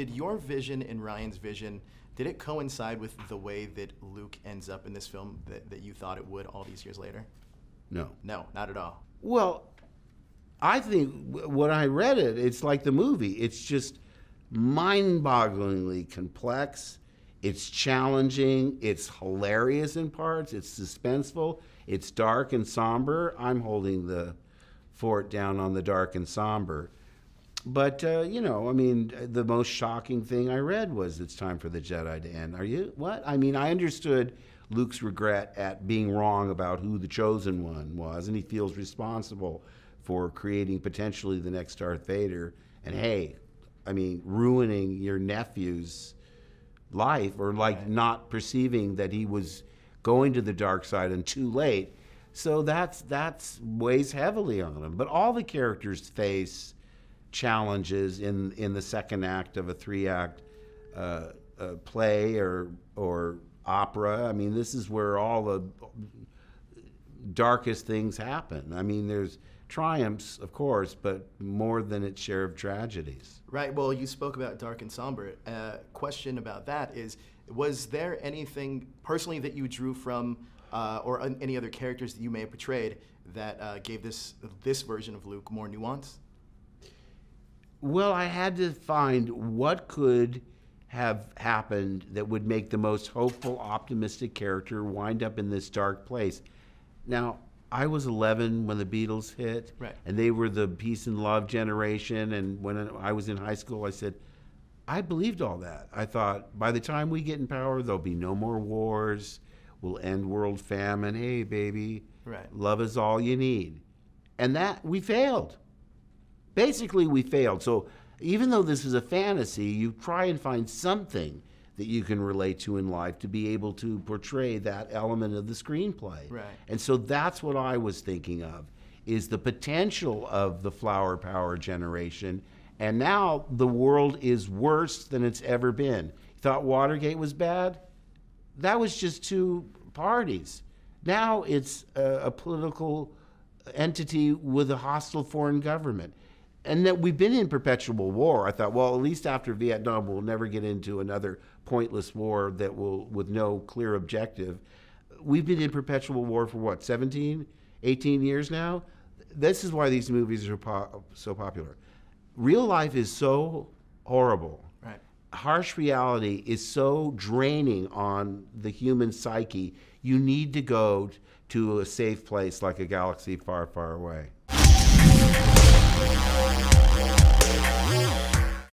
did your vision and Ryan's vision, did it coincide with the way that Luke ends up in this film that you thought it would all these years later? No. No, not at all. Well, I think when I read it, it's like the movie. It's just mind-bogglingly complex. It's challenging. It's hilarious in parts. It's suspenseful. It's dark and somber. I'm holding the fort down on the dark and somber. But, you know, I mean, the most shocking thing I read was it's time for the Jedi to end. Are you? What? I mean, I understood Luke's regret at being wrong about who the chosen one was, and he feels responsible for creating potentially the next Darth Vader. And hey, I mean, ruining your nephew's life, or like not perceiving that he was going to the dark side and too late. So that's weighs heavily on him. But all the characters face challenges in the second act of a 3-act play or opera. I mean, this is where all the darkest things happen. I mean, there's triumphs, of course, but more than its share of tragedies. Right. Well, you spoke about dark and somber. Question about that is, was there anything personally that you drew from, or any other characters that you may have portrayed that gave this version of Luke more nuance? Well, I had to find what could have happened that would make the most hopeful, optimistic character wind up in this dark place. Now, I was 11 when the Beatles hit, right, and they were the peace and love generation, and when I was in high school, I said, I believed all that. I thought, by the time we get in power, there'll be no more wars, we'll end world famine, hey, baby, right, love is all you need. And that, we failed. Basically, we failed. So even though this is a fantasy, you try and find something that you can relate to in life to be able to portray that element of the screenplay. Right. And so that's what I was thinking of, is the potential of the flower power generation. And now the world is worse than it's ever been. You thought Watergate was bad? That was just two parties. Now it's a political entity with a hostile foreign government. And that we've been in perpetual war. I thought, well, at least after Vietnam, we'll never get into another pointless war that will, with no clear objective. We've been in perpetual war for what, 17, 18 years now? This is why these movies are so popular. Real life is so horrible. Right. Harsh reality is so draining on the human psyche. You need to go to a safe place like a galaxy far, far away.